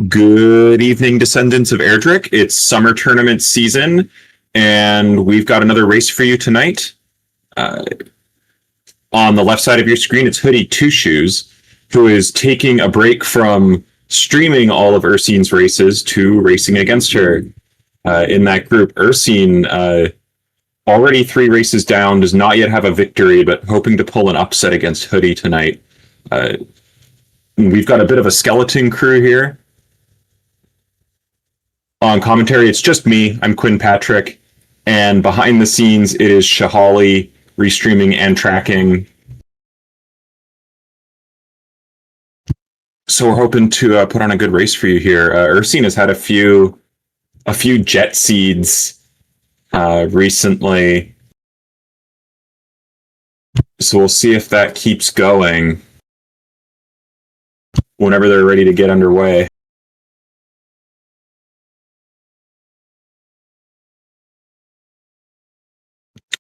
Good evening, descendants of Erdrick. It's summer tournament season, and we've got another race for you tonight. On the left side of your screen, it's HoodyTwoShoes, who is taking a break from streaming all of Ursine's races to racing against her. In that group, Ursine, already 3 races down, does not yet have a victory, but hoping to pull an upset against Hoodie tonight. We've got a bit of a skeleton crew here. On commentary, it's just me. I'm Quinn Patrick. And behind the scenes, it is Shahali, restreaming and tracking. So we're hoping to put on a good race for you here. Ursine has had a few jet seeds recently. So we'll see if that keeps going whenever they're ready to get underway.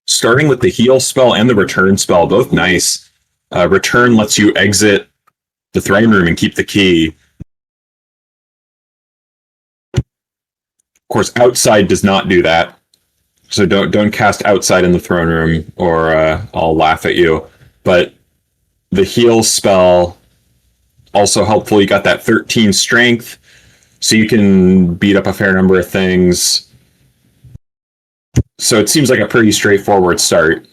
Starting with the heal spell and the return spell, both nice. Return lets you exit the throne room and keep the key. Of course, outside does not do that. So don't cast outside in the throne room, or I'll laugh at you. But the heal spell also helpful. You got that 13 strength, so you can beat up a fair number of things. So it seems like a pretty straightforward start.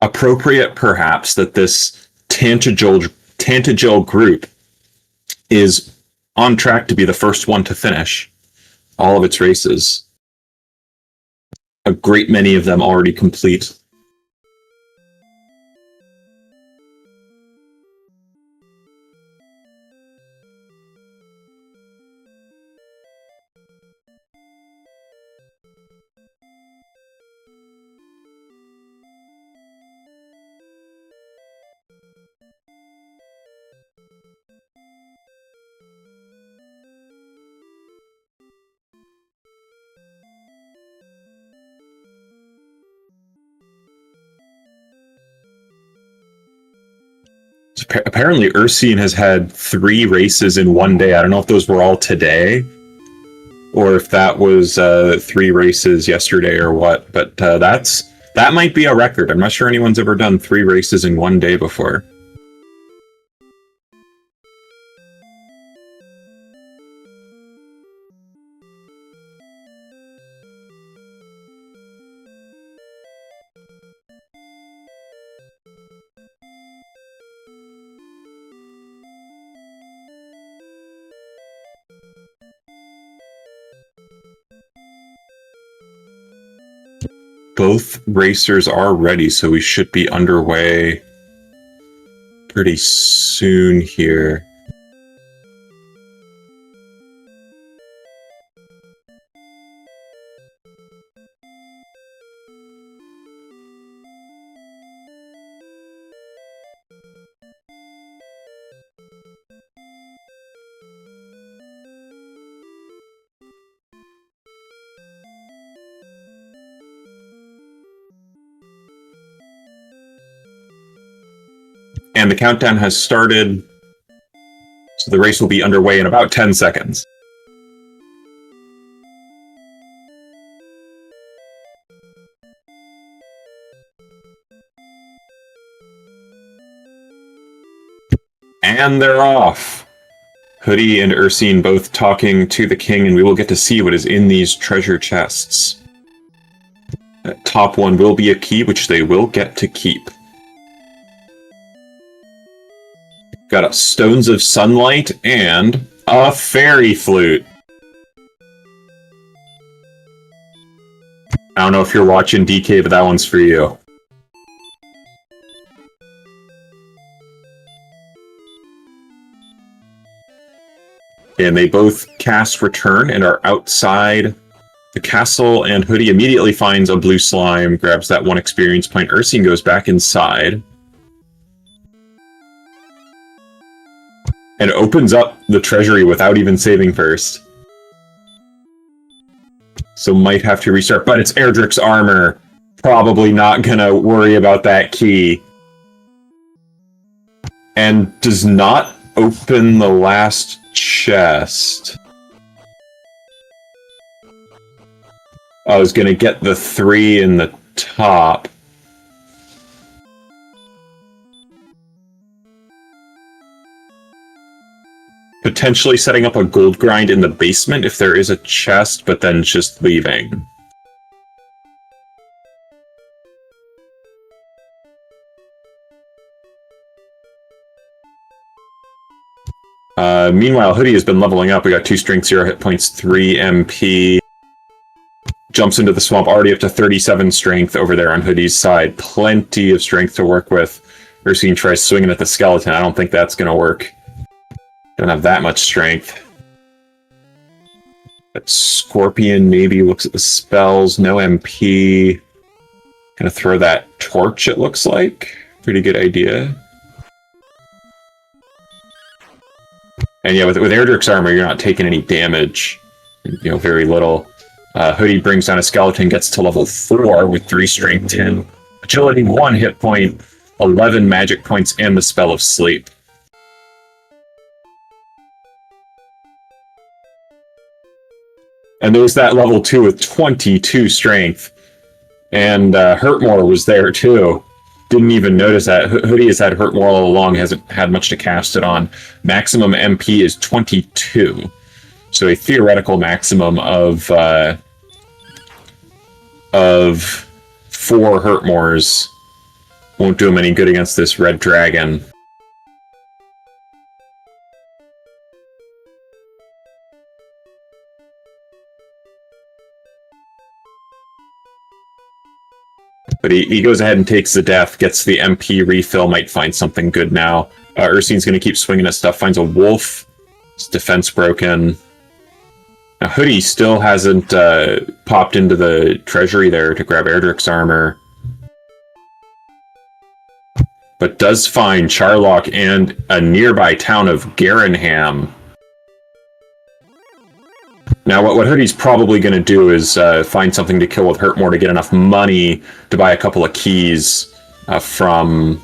Appropriate, perhaps, that this Tantagel group is on track to be the first one to finish all of its races. A great many of them already complete. Apparently, Ursine has had 3 races in one day. I don't know if those were all today, or if that was 3 races yesterday or what. But that might be a record. I'm not sure anyone's ever done 3 races in one day before. Both racers are ready, so we should be underway pretty soon here. And the countdown has started, so the race will be underway in about 10 seconds. And they're off. Hoodie and Ursine both talking to the king, and we will get to see what is in these treasure chests. That top one will be a key, which they will get to keep. Got a Stones of Sunlight and a Fairy Flute. I don't know if you're watching, DK, but that one's for you. And they both cast Return and are outside the castle, and Hoodie immediately finds a blue slime, grabs that 1 experience point. Ursine goes back inside. and opens up the treasury without even saving first. So might have to restart, but it's Erdrick's armor. Probably not gonna worry about that key. And does not open the last chest. I was gonna get the 3 in the top. Potentially setting up a gold grind in the basement if there is a chest, but then just leaving. Meanwhile, Hoodie has been leveling up. We got 2 strength, 0 hit points, 3 MP. Jumps into the swamp, already up to 37 strength over there on Hoodie's side. Plenty of strength to work with. Ursine tries swinging at the skeleton. I don't think that's going to work. Don't have that much strength. But Scorpion maybe looks at the spells. No MP. Gonna throw that torch, it looks like. Pretty good idea. And yeah, with Erdrick's armor, you're not taking any damage. You know, very little. Hoodie brings down a skeleton, gets to level 4 with 3 strength, 10 agility, 1 hit point, 11 magic points, and the spell of sleep. And there's that level 2 with 22 strength. And Hurtmore was there too. Didn't even notice that. Hoodie has had Hurtmore all along, hasn't had much to cast it on. Maximum MP is 22. So a theoretical maximum of 4 Hurtmores won't do him any good against this red dragon. But he goes ahead and takes the death, gets the MP refill, might find something good now. Ursine's going to keep swinging at stuff, finds a wolf. His defense broken. Now, Hoodie still hasn't popped into the treasury there to grab Erdrick's armor. But does find Charlock and a nearby town of Garenham. Now, what Hoodie's probably going to do is find something to kill with Hurtmore to get enough money to buy a couple of keys from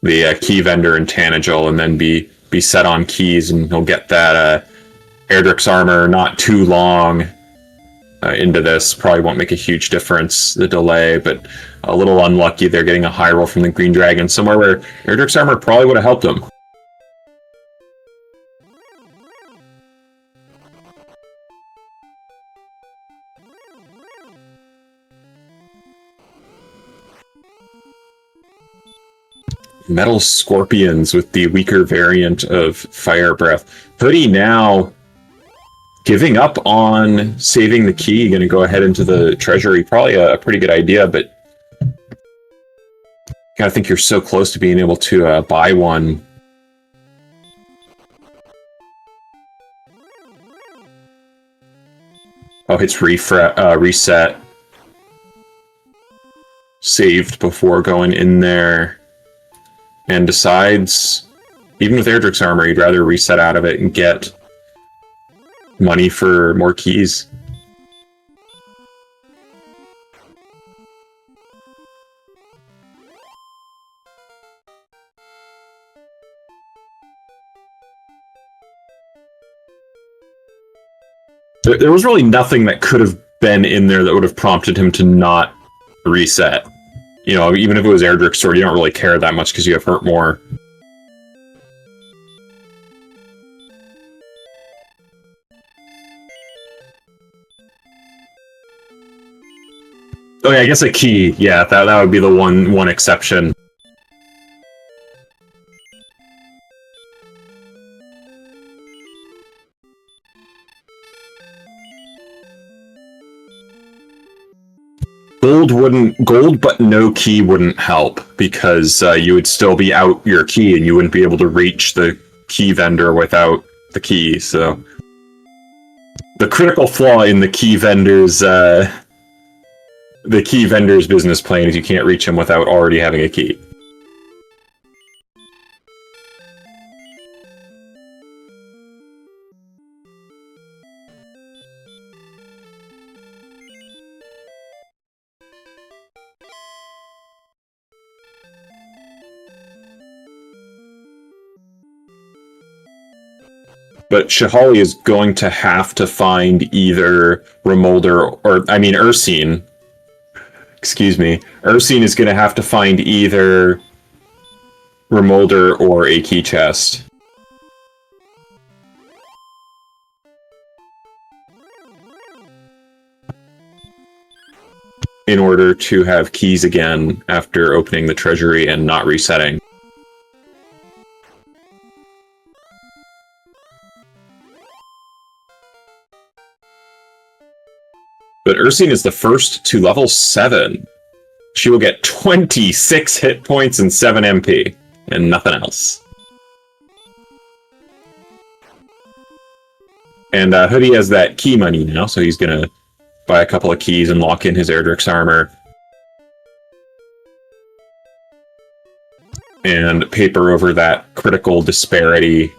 the key vendor in Tanagel, and then be set on keys, and he'll get that Erdrick's armor not too long into this. Probably won't make a huge difference, the delay, but a little unlucky there getting a high roll from the Green Dragon, somewhere where Erdrick's armor probably would have helped him. Metal Scorpions with the weaker variant of Fire Breath. Hoodie now giving up on saving the key, going to go ahead into the treasury. Probably a pretty good idea, but I think you're so close to being able to buy one. Oh, hits reset. Saved before going in there. And decides, even with Erdrick's armor, he'd rather reset out of it and get money for more keys. There was really nothing that could have been in there that would have prompted him to not reset. You know, even if it was Erdrick's sword, you don't really care that much because you have Hurtmore. Oh yeah, I guess a key. Yeah, that would be the one exception. Gold but no key wouldn't help, because you would still be out your key and you wouldn't be able to reach the key vendor without the key. So the critical flaw in the key vendor's business plan is you can't reach him without already having a key. But Shihali is going to have to find either Remolder Ursine. Excuse me. Ursine is going to have to find either Remolder or a key chest. In order to have keys again after opening the treasury and not resetting. But Ursine is the first to level 7. She will get 26 hit points and 7 MP, and nothing else. And Hoodie has that key money now, so he's gonna buy a couple of keys and lock in his Erdrick's armor. And paper over that critical disparity.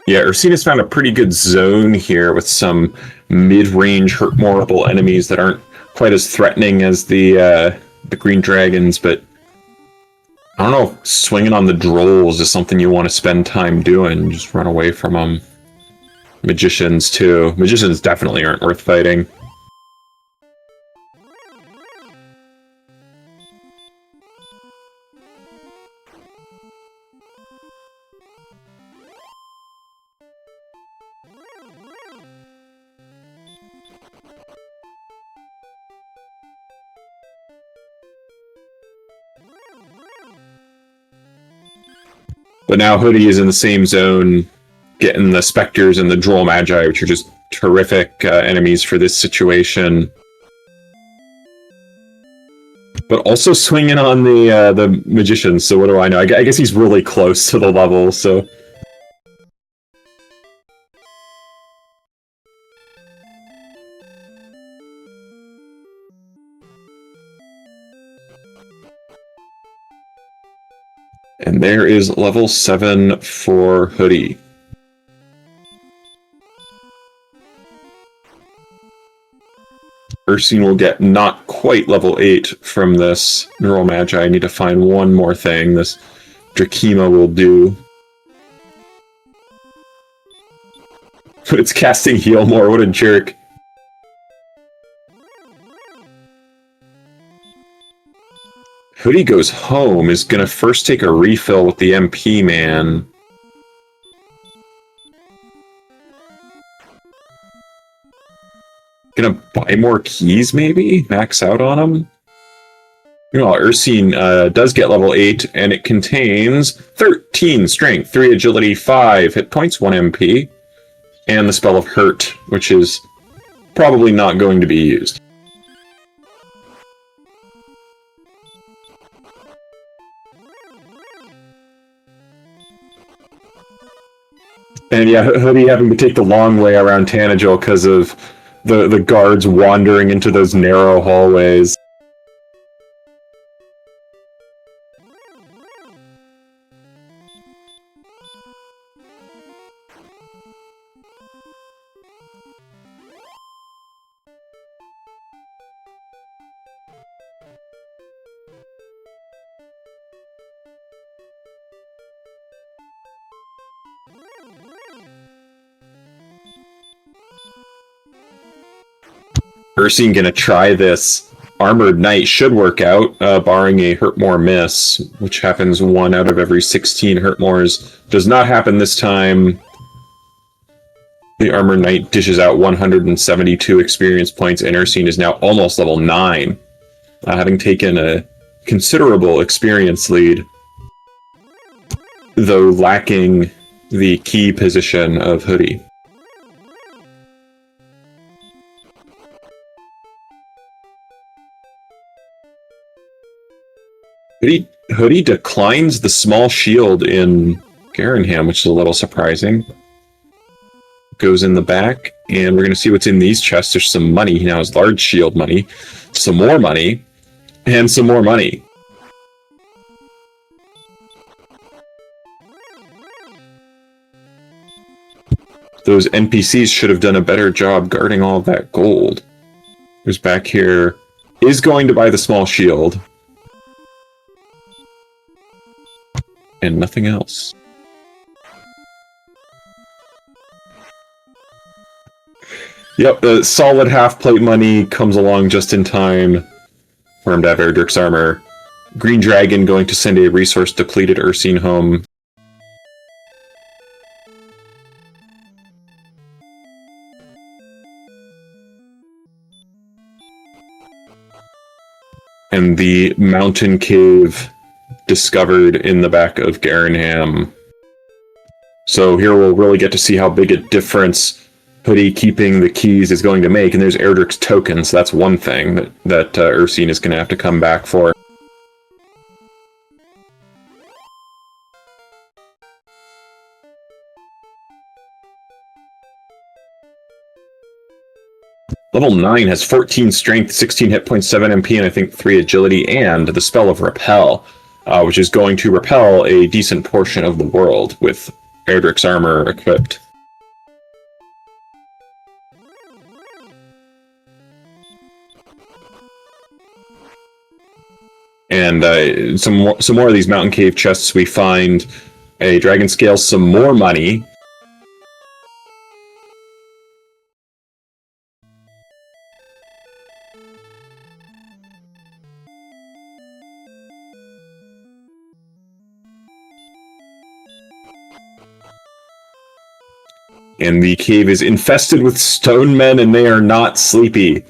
Yeah, Ursina's found a pretty good zone here with some mid-range hurt-moreable enemies that aren't quite as threatening as the green dragons, but I don't know, swinging on the drolls is something you want to spend time doing. Just run away from them. Magicians, too. Magicians definitely aren't worth fighting. But now Hoodie is in the same zone, getting the Spectres and the Droll Magi, which are just terrific enemies for this situation. But also swinging on the Magicians, so what do I know? I guess he's really close to the level, so... And there is level 7 for Hoodie. Ursine will get not quite level 8 from this Neural Magi. I need to find one more thing this Drakima will do. But it's casting Heal more, what a jerk. Hoodie goes home, is gonna first take a refill with the MP man. Gonna buy more keys, maybe? Max out on them? Meanwhile, Ursine does get level 8, and it contains 13 strength, 3 agility, 5 hit points, 1 MP, and the spell of Hurt, which is probably not going to be used. And yeah, Hoodie having to take the long way around Tanagel because of the guards wandering into those narrow hallways. Ursine gonna try this. Armored Knight should work out, barring a Hurtmore miss, which happens 1 out of every 16 Hurtmores. Does not happen this time. The Armored Knight dishes out 172 experience points, and Ursine is now almost level 9, having taken a considerable experience lead, though lacking the key position of Hoodie. Hoodie declines the small shield in Garenham, which is a little surprising. Goes in the back, and we're going to see what's in these chests. There's some money. He now has large shield money, some more money, and some more money. those NPCs should have done a better job guarding all of that gold. Who's back here is going to buy the small shield. And nothing else. Yep, the solid half-plate money comes along just in time for him to have Erdrick's armor. Green Dragon going to send a resource-depleted Ursine home. And the mountain cave discovered in the back of Garenham. So here we'll really get to see how big a difference Hoodie keeping the keys is going to make. And there's Erdrick's token, so that's one thing that Ursine is going to have to come back for. Level 9 has 14 strength, 16 hit points, 7 MP, and I think 3 agility, and the spell of Repel, which is going to repel a decent portion of the world with Erdrick's armor equipped. And some more of these mountain cave chests, we find a dragon scale, some more money. And the cave is infested with stone men, and they are not sleepy.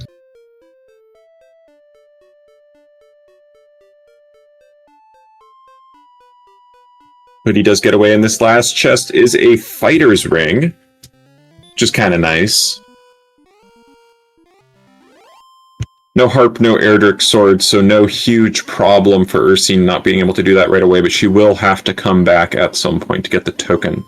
Hoodie does get away, and this last chest is a fighter's ring, which is kind of nice. No harp, no Erdrick sword, so no huge problem for Ursine not being able to do that right away, but she will have to come back at some point to get the token.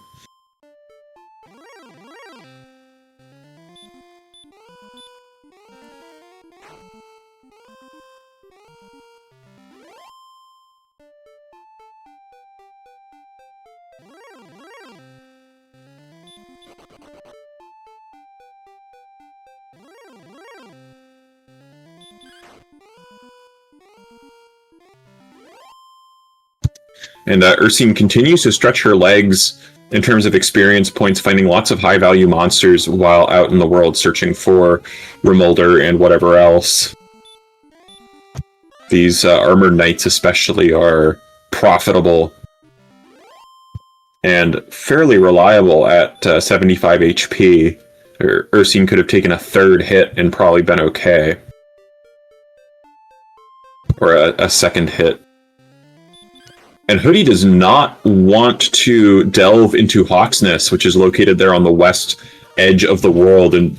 And Ursine continues to stretch her legs in terms of experience points, finding lots of high-value monsters while out in the world searching for Remolder and whatever else. These armored knights especially are profitable and fairly reliable at 75 HP. Ursine could have taken a third hit and probably been okay. Or a second hit. And Hoodie does not want to delve into Hawksness, which is located there on the west edge of the world. And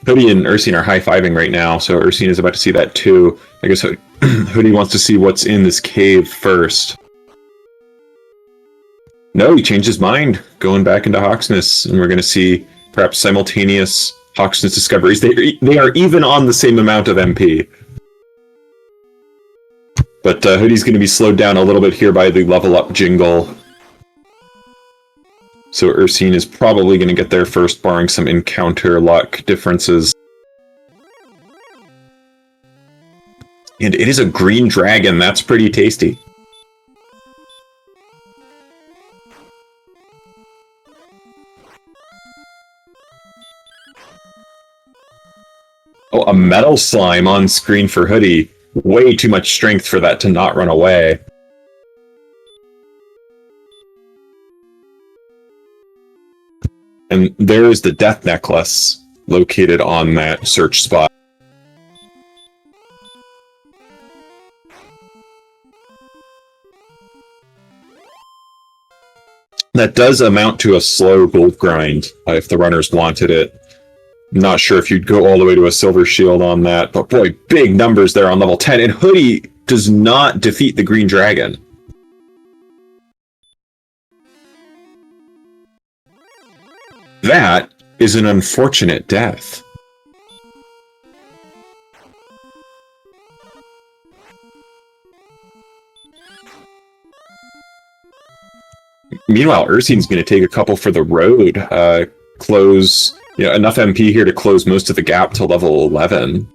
Hoodie and Ursine are high-fiving right now, so Ursine is about to see that too. I guess Hoodie wants to see what's in this cave first. No, he changed his mind, going back into Hawksness, and we're going to see perhaps simultaneous Hawksness discoveries. They are even on the same amount of MP. But Hoodie's going to be slowed down a little bit here by the level up jingle. So Ursine is probably going to get there first, barring some encounter luck differences. And it is a green dragon. That's pretty tasty. Oh, a metal slime on screen for Hoodie. Way too much strength for that to not run away. And there is the death necklace located on that search spot. That does amount to a slow gold grind if the runners wanted it. Not sure if you'd go all the way to a silver shield on that, but boy, big numbers there on level 10. And Hoodie does not defeat the green dragon. That is an unfortunate death. Meanwhile, Ursine's going to take a couple for the road. close, enough MP here to close most of the gap to level 11.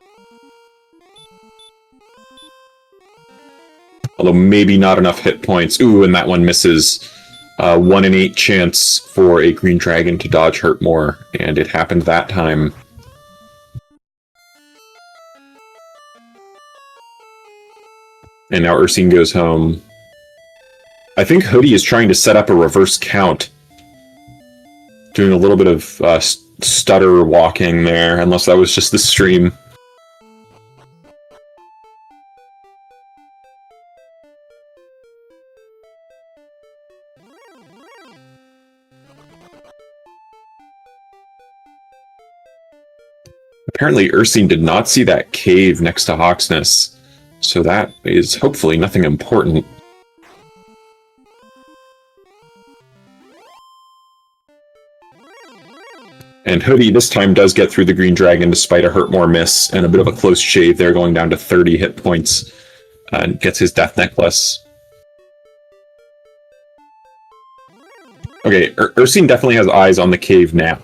Although maybe not enough hit points. Ooh, and that one misses. 1 in 8 chance for a green dragon to dodge hurt more, and it happened that time. And now Ursine goes home. I think Hoodie is trying to set up a reverse count. Doing a little bit of stutter walking there, unless that was just the stream. Apparently Ursine did not see that cave next to Hawksness, so that is hopefully nothing important. And Hoodie this time does get through the green dragon despite a Hurtmore miss and a bit of a close shave there, going down to 30 hit points, and gets his death necklace. Okay, Ursine definitely has eyes on the cave now.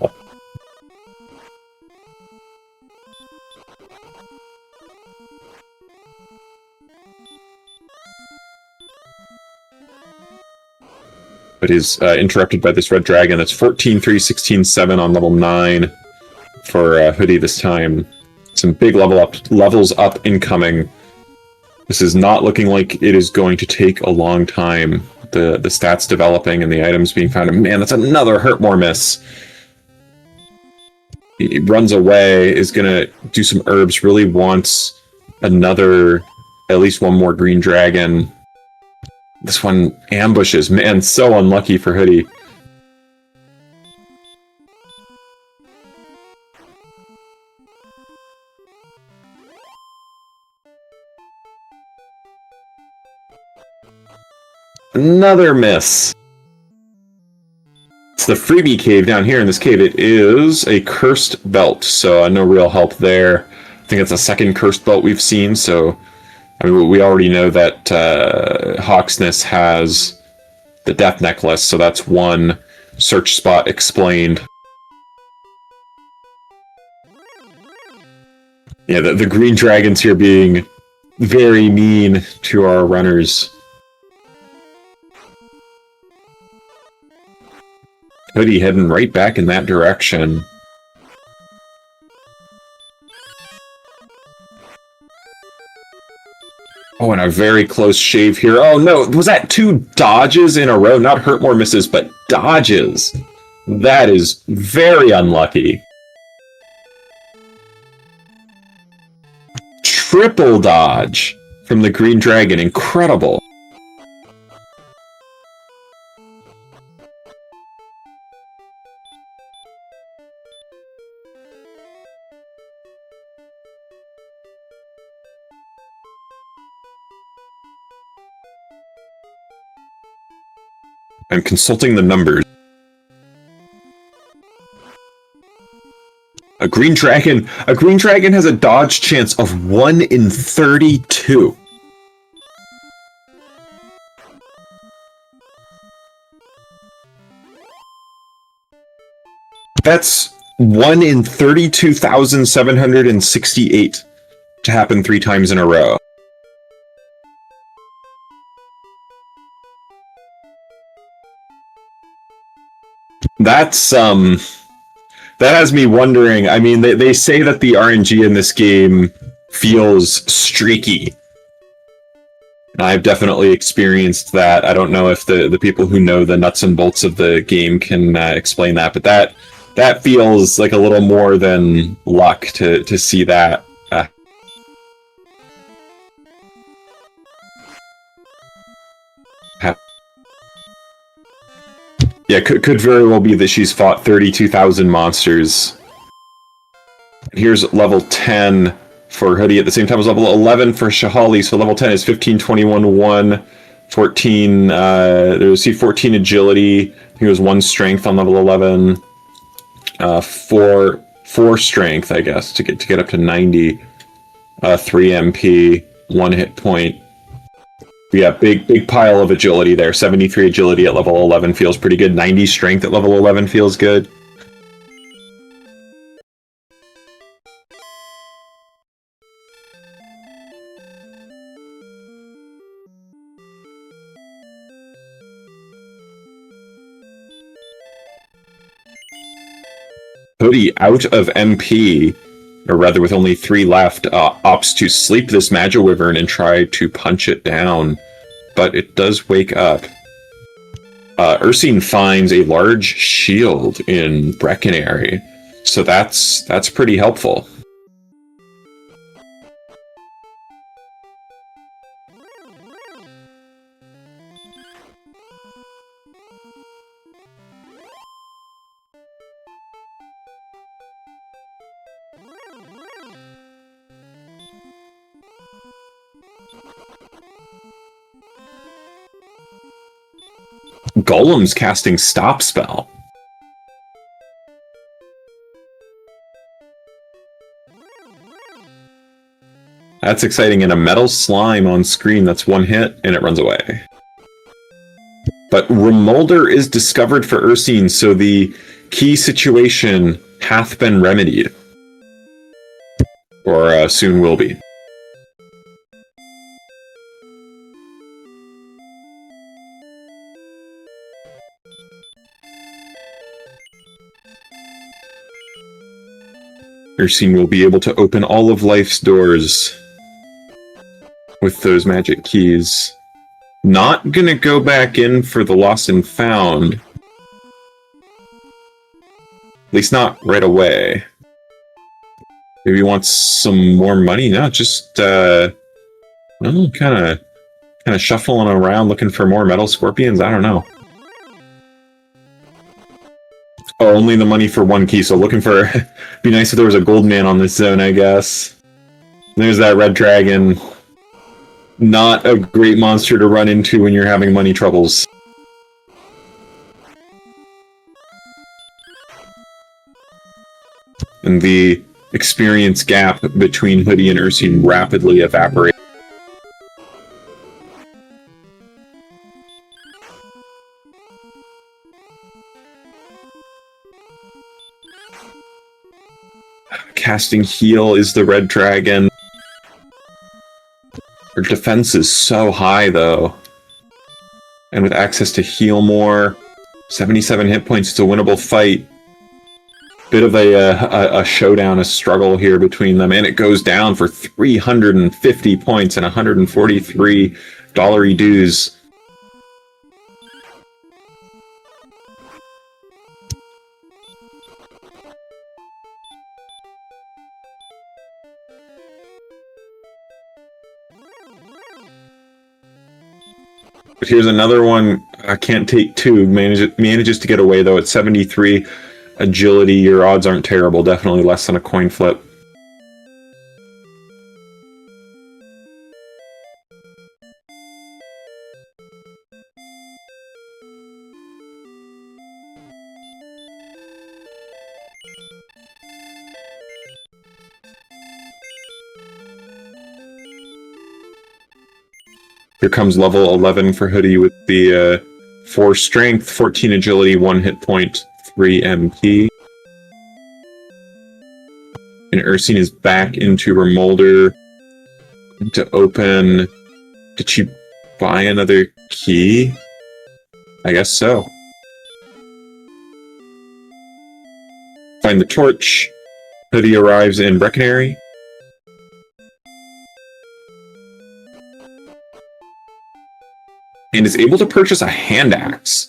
But is interrupted by this red dragon. That's 14-3, 16-7 on level 9 for Hoodie this time. Some big levels up incoming. This is not looking like it is going to take a long time. The stats developing and the items being found. And man, that's another Hurtmore miss. He runs away, is going to do some herbs, really wants another, at least one more green dragon. This one ambushes. Man, so unlucky for Hoodie. Another miss. It's the freebie cave down here. In this cave, it is a cursed belt, so no real help there. I think it's the second cursed belt we've seen, so I mean, we already know that Hawksness has the death necklace, so that's one search spot explained. Yeah, the green dragons here being very mean to our runners. Hoodie heading right back in that direction. Oh, and a very close shave here. Oh no, was that 2 dodges in a row? Not Hurtmore misses, but dodges. That is very unlucky. Triple dodge from the green dragon. Incredible. I'm consulting the numbers. A green dragon has a dodge chance of 1 in 32. That's 1 in 32,768 to happen 3 times in a row. That's, that has me wondering. I mean, they say that the RNG in this game feels streaky. I've definitely experienced that. I don't know if the people who know the nuts and bolts of the game can explain that, but that feels like a little more than luck to see that. Yeah, could very well be that she's fought 32,000 monsters. Here's level 10 for Hoodie at the same time as level 11 for Shahali. So level 10 is 15, 21, 1, 14. There's 14 agility. I think it was 1 strength on level 11. 4 strength, I guess, to get up to 90. 3 MP, 1 hit point. Yeah, big pile of agility there. 73 agility at level 11 feels pretty good. 90 strength at level 11 feels good. Hoodie, out of MP, or rather with only 3 left, opts to sleep this Magiwyvern and try to punch it down. But it does wake up. Ursine finds a large shield in Breckenary, so that's pretty helpful. Golem's casting Stop Spell. That's exciting, and a metal slime on screen that's 1 hit, and it runs away. But Remolder is discovered for Ursine, so the key situation hath been remedied. Or soon will be. Ursine will be able to open all of life's doors with those magic keys. Not gonna go back in for the lost and found. At least not right away. Maybe he wants some more money. No, just kind of shuffling around looking for more metal scorpions. I don't know. Oh, only the money for 1 key, so looking for... Be nice if there was a gold man on this zone, I guess. There's that red dragon. Not a great monster to run into when you're having money troubles. And the experience gap between Hoodie and Ursine rapidly evaporates. Casting heal is the red dragon. Her defense is so high, though. And with access to heal more, 77 hit points, it's a winnable fight. Bit of a showdown, a struggle here between them, and it goes down for 350 points and $143 dues. But here's another one. I can't take 2. Manages to get away, though, at 73 agility. Your odds aren't terrible. Definitely less than a coin flip. Here comes level 11 for Hoodie with the 4 strength, 14 agility, 1 hit point, 3 MP. And Ursine is back into Remolder to open. Did she buy another key? I guess so. Find the torch. Hoodie arrives in Breckenary. And is able to purchase a hand axe,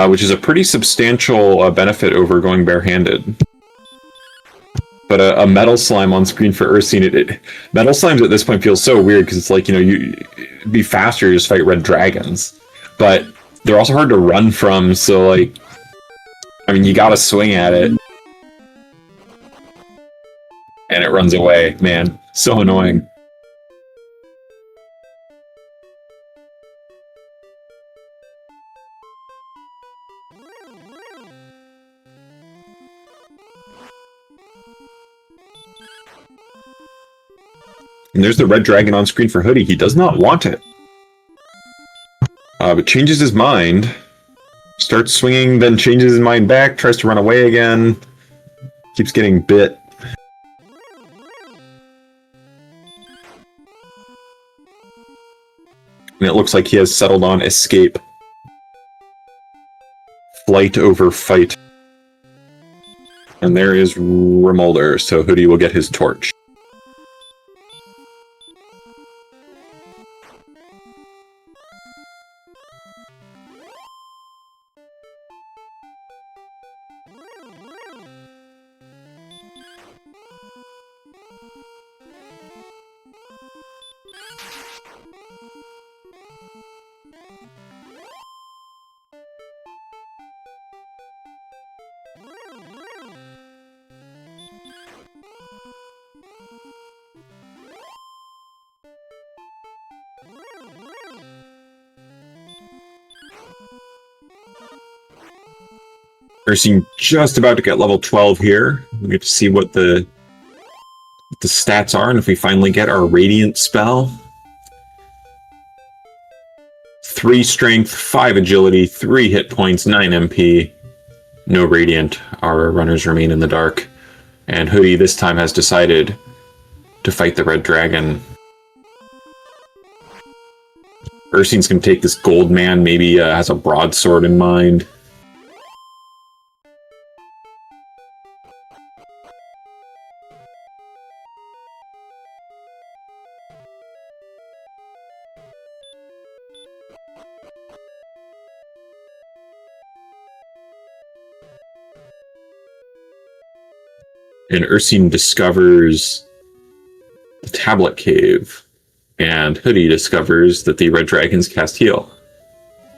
which is a pretty substantial benefit over going barehanded. But a metal slime on screen for Ursine, metal slimes at this point feels so weird because it's like, it'd be faster to just fight red dragons. But they're also hard to run from, so like, I mean, you gotta swing at it. And it runs away, man. So annoying. And there's the red dragon on screen for Hoodie. He does not want it. But changes his mind. Starts swinging, then changes his mind back. Tries to run away again. Keeps getting bit. And it looks like he has settled on escape. Flight over fight. And there is Remolder, so Hoodie will get his torch. Ursine just about to get level 12 here. We get to see what the stats are, and if we finally get our Radiant spell. 3 strength, 5 agility, 3 hit points, 9 MP. No Radiant. Our runners remain in the dark. And Hoodie this time has decided to fight the Red Dragon. Ursine's going to take this Gold Man, maybe has a broadsword in mind. And Ursine discovers the Tablet Cave, and Hoodie discovers that the Red Dragons cast Heal.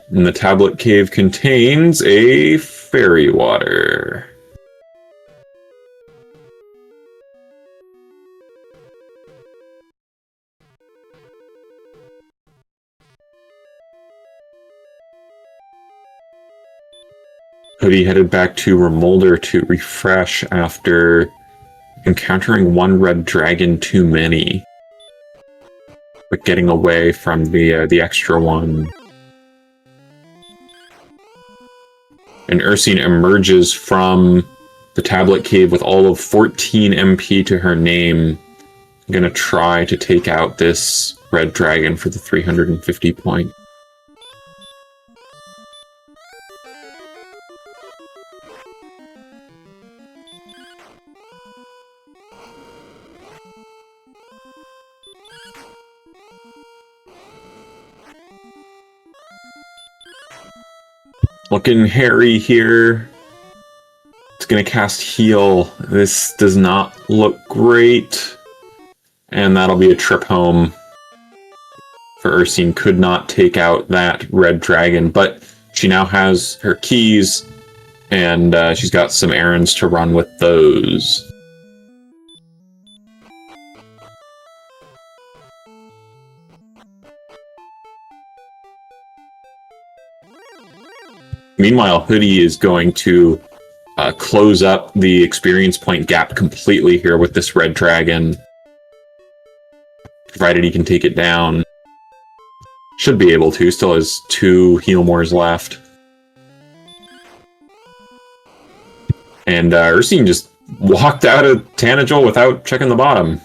And the Tablet Cave contains a fairy water. Hoodie headed back to Remolder to refresh after encountering one red dragon too many, but getting away from the extra one. And Ursine emerges from the Tablet Cave with all of 14 MP to her name. I'm gonna try to take out this red dragon for the 350 point. Looking hairy here. It's going to cast Heal. This does not look great. And that'll be a trip home for Ursine. Could not take out that red dragon, but she now has her keys, and she's got some errands to run with those. Meanwhile, Hoodie is going to close up the experience point gap completely here with this red dragon, provided he can take it down. Should be able to. Still has 2 heal mores left. And Ursine just walked out of Tanagal without checking the bottom.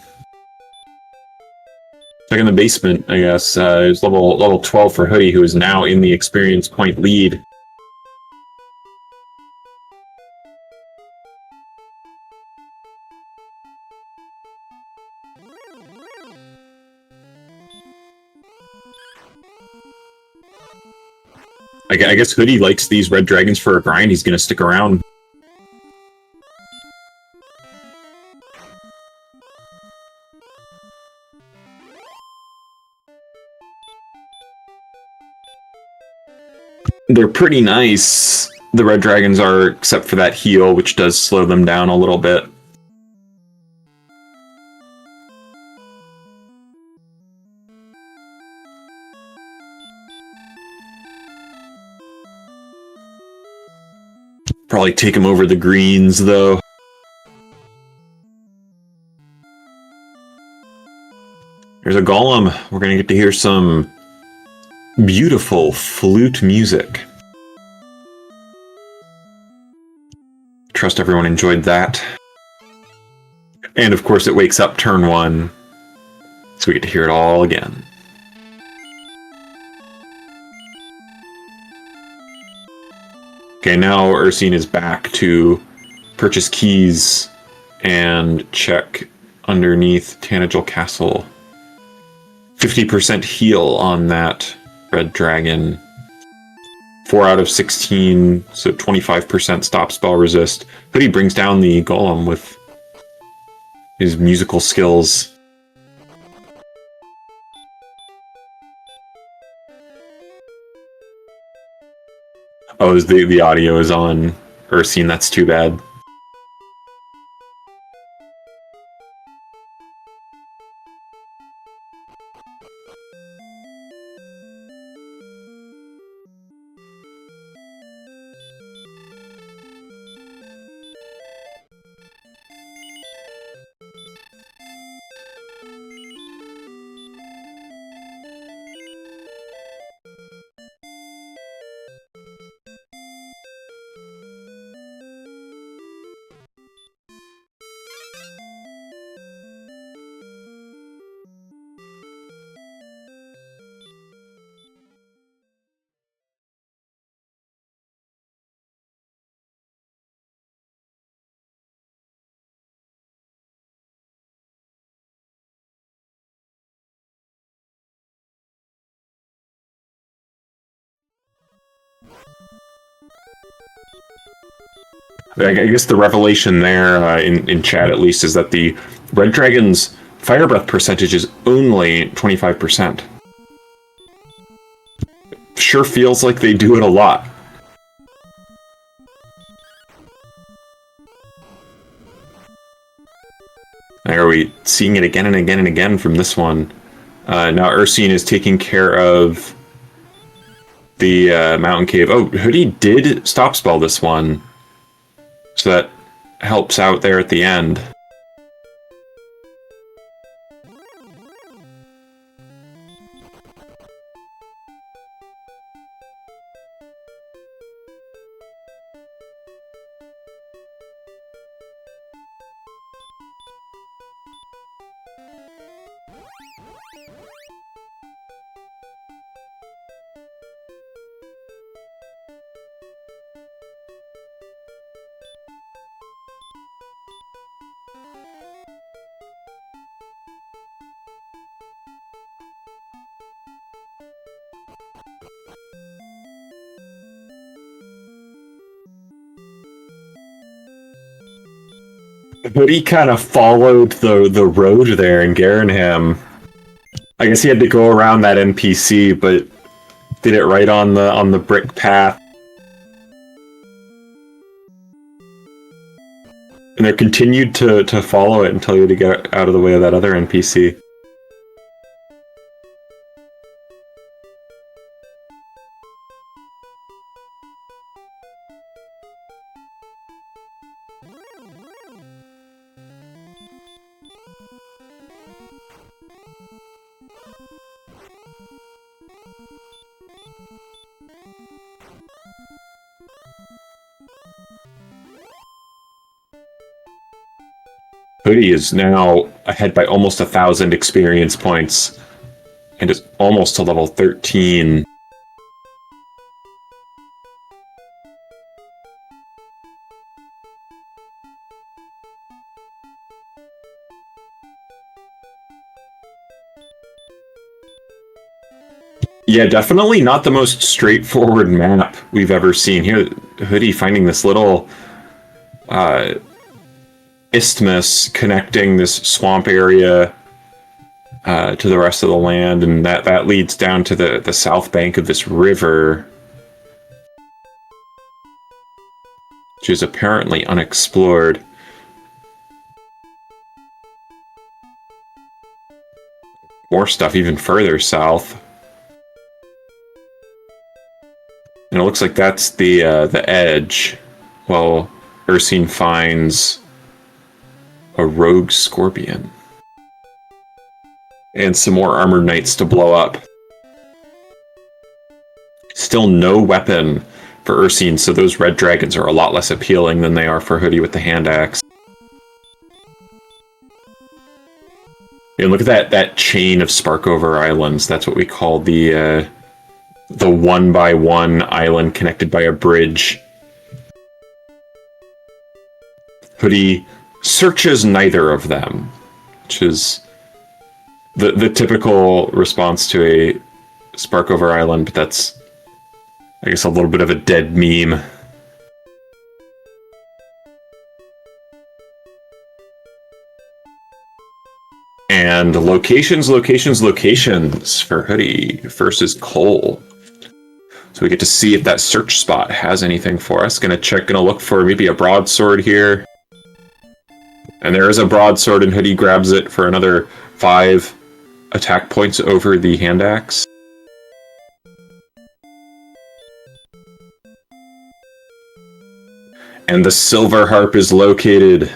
Checking the basement, I guess. It's level 12 for Hoodie, who is now in the experience point lead. I guess Hoodie likes these red dragons for a grind. He's going to stick around. They're pretty nice, the red dragons are, except for that heal, which does slow them down a little bit. Probably take him over the greens, though. There's a golem. We're going to get to hear some beautiful flute music. Trust everyone enjoyed that. And of course it wakes up turn 1, so we get to hear it all again. Okay, now Ursine is back to purchase keys and check underneath Tanagel Castle. 50% heal on that red dragon. 4 out of 16, so 25% stop spell resist. Hoodie brings down the golem with his musical skills. Oh, the audio is on Ursine, that's too bad. I guess the revelation there, in chat at least, is that the red dragon's fire breath percentage is only 25%. Sure feels like they do it a lot. Are we seeing it again and again and again from this one? Now Ursine is taking care of the mountain cave. Oh, Hoodie did stop spell this one, so that helps out there at the end. Hoodie kind of followed the road there in Garenham. I guess he had to go around that NPC, but did it right on the brick path. And they continued to follow it until you had to get out of the way of that other NPC. Hoodie is now ahead by almost 1,000 experience points and is almost to level 13. Yeah, definitely not the most straightforward map we've ever seen. Here, Hoodie finding this little isthmus connecting this swamp area to the rest of the land, and that leads down to the south bank of this river, which is apparently unexplored. More stuff even further south. And it looks like that's the edge. Well, Ursine finds a rogue scorpion. And some more armored knights to blow up. Still no weapon for Ursine, so those red dragons are a lot less appealing than they are for Hoodie with the hand axe. And look at that chain of Sparkover Islands. That's what we call the 1x1 island connected by a bridge. Hoodie searches neither of them, which is the typical response to a Sparkover Island, but that's, I guess, a little bit of a dead meme. And locations for Hoodie. First is Cole. So we get to see if that search spot has anything for us. Gonna look for maybe a broadsword here. And there is a broadsword, and Hoodie grabs it for another 5 attack points over the hand axe. And the silver harp is located.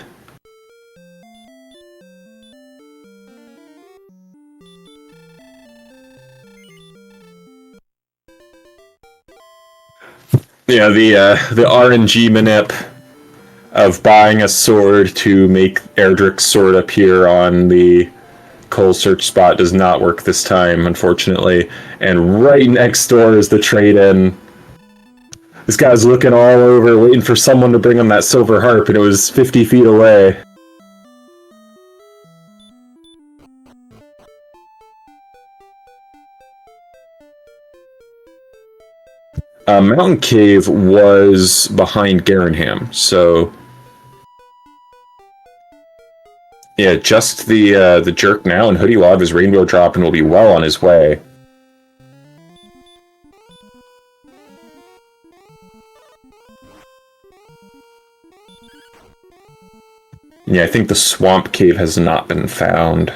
Yeah, the RNG manip of buying a sword to make Erdrick's sword appear on the Cole search spot does not work this time, unfortunately. And right next door is the trade-in. This guy's looking all over, waiting for someone to bring him that silver harp, and it was 50 feet away. Mountain Cave was behind Garenham, so yeah, just the jerk now, and Hoodie will have his rainbow drop and will be well on his way. Yeah, I think the Swamp Cave has not been found.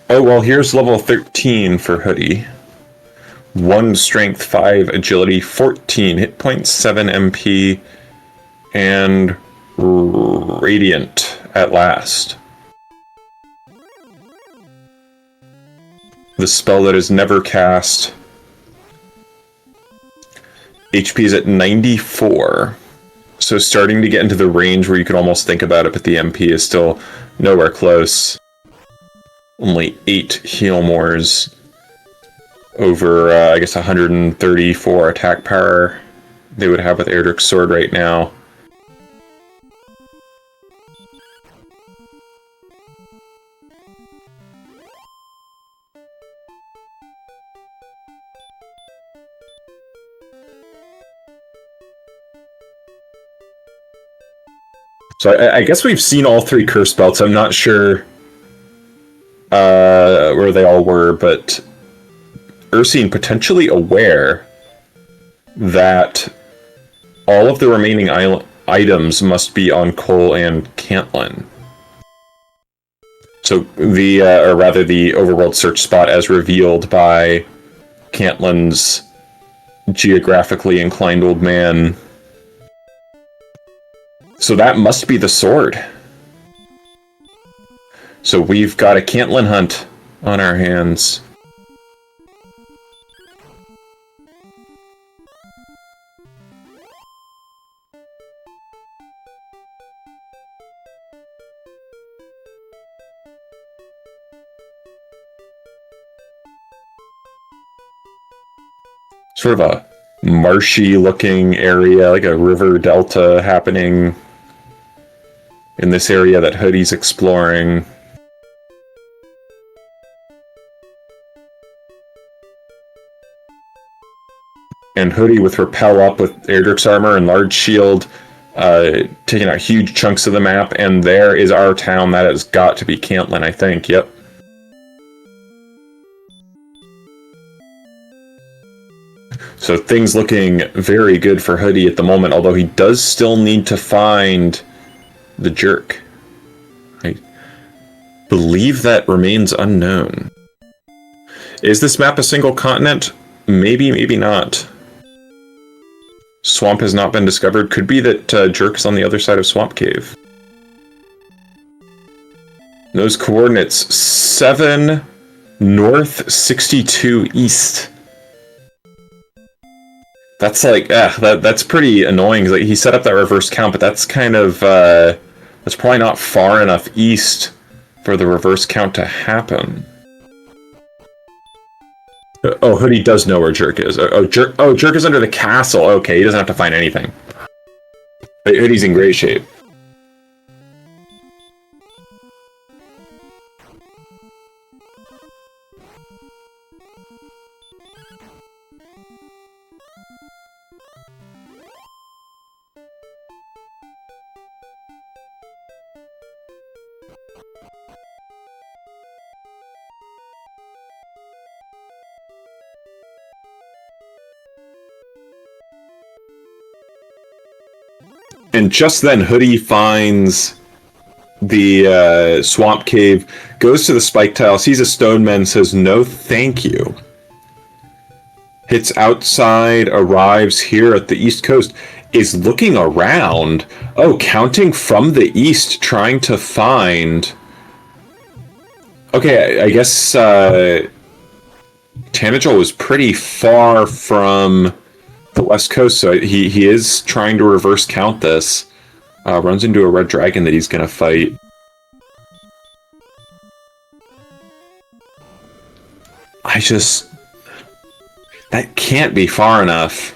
Oh, well, here's level 13 for Hoodie. 1 strength, 5 agility, 14 hit points, 7 MP, and radiant at last. The spell that is never cast. HP is at 94. So starting to get into the range where you can almost think about it, but the MP is still nowhere close. Only 8 heal mores over, I guess, 134 attack power they would have with Erdrick's sword right now. So I guess we've seen all 3 curse belts. I'm not sure where they all were, but Ursine potentially aware that all of the remaining items must be on Cole and Cantlin. So or rather the overworld search spot as revealed by Cantlin's geographically inclined old man. So that must be the sword. So we've got a Cantlin hunt on our hands. Sort of a marshy looking area, like a river delta happening in this area that Hoodie's exploring. And Hoodie with Repel up with Erdrick's armor and large shield, taking out huge chunks of the map, and there is our town. That has got to be Cantlin, I think. Yep. So things looking very good for Hoodie at the moment, although he does still need to find the jerk. I believe that remains unknown. Is this map a single continent? Maybe, maybe not. Swamp has not been discovered. Could be that Jerk is on the other side of Swamp Cave. Those coordinates, 7 north, 62 east. That's like, that's pretty annoying. Like, he set up that reverse count, but that's kind of, that's probably not far enough east for the reverse count to happen. Oh, Hoodie does know where Jerk is. Jerk is under the castle. Okay, he doesn't have to find anything. But Hoodie's in great shape. And just then, Hoodie finds the swamp cave, goes to the spike tile, sees a stone man, says no thank you. Hits outside, arrives here at the east coast, is looking around. Oh, counting from the east, trying to find... Okay, I guess Tanagel was pretty far from the west coast, so he is trying to reverse count this. Runs into a red dragon that he's gonna fight. That can't be far enough.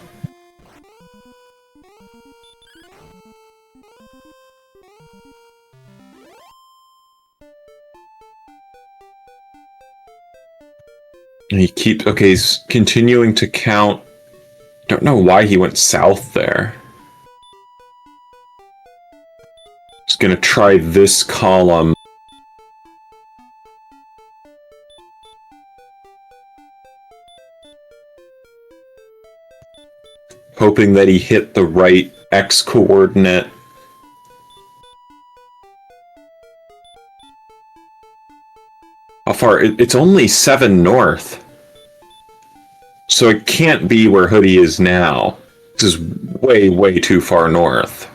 And he keeps, okay, he's continuing to count. Don't know why he went south there. Just gonna try this column. Hoping that he hit the right X coordinate. How far? It's only 7 north. So it can't be where Hoodie is now. This is way, way too far north.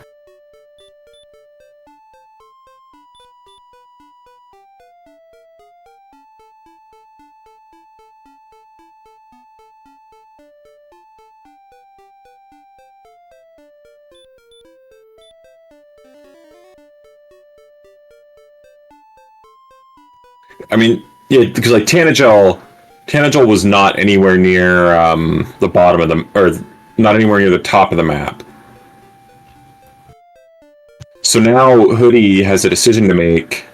I mean, yeah, because like Tanagel was not anywhere near the bottom of the, or not anywhere near the top of the map. So now Hoodie has a decision to make.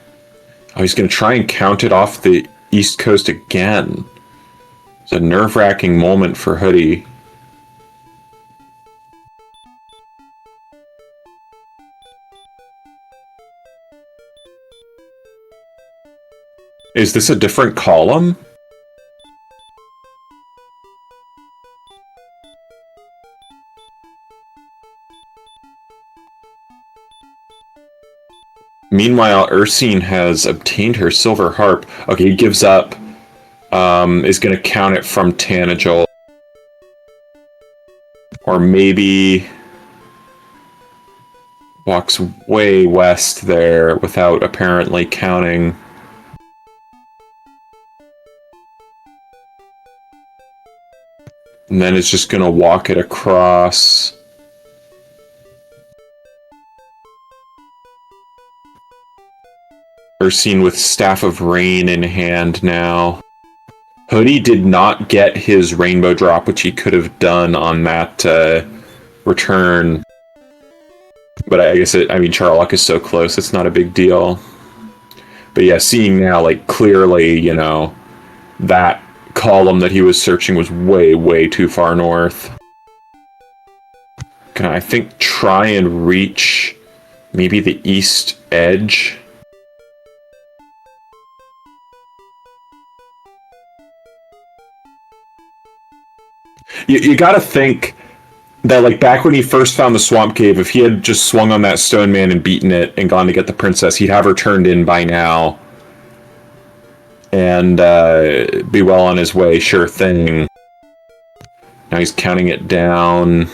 Oh, he's going to try and count it off the east coast again. It's a nerve-wracking moment for Hoodie. Is this a different column? Meanwhile, Ursine has obtained her silver harp. Okay, he gives up. Is going to count it from Tanagel. Or maybe walks way west there without apparently counting. And then it's just going to walk it across. Ursine with Staff of Rain in hand now. Hoodie did not get his rainbow drop, which he could have done on that return. But I guess I mean, Charlock is so close, it's not a big deal. But yeah, seeing now, like, clearly, you know, that column that he was searching was way, way too far north. Can I think try and reach maybe the east edge? You gotta think that, like, back when he first found the swamp cave, if he had just swung on that stone man and beaten it and gone to get the princess, he'd have her turned in by now. And be well on his way, sure thing. Now he's counting it down.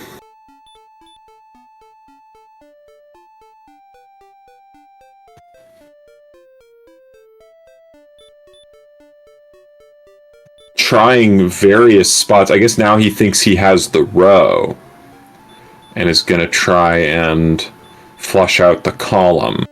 trying various spots. I guess now he thinks he has the row and is going to try and flush out the column.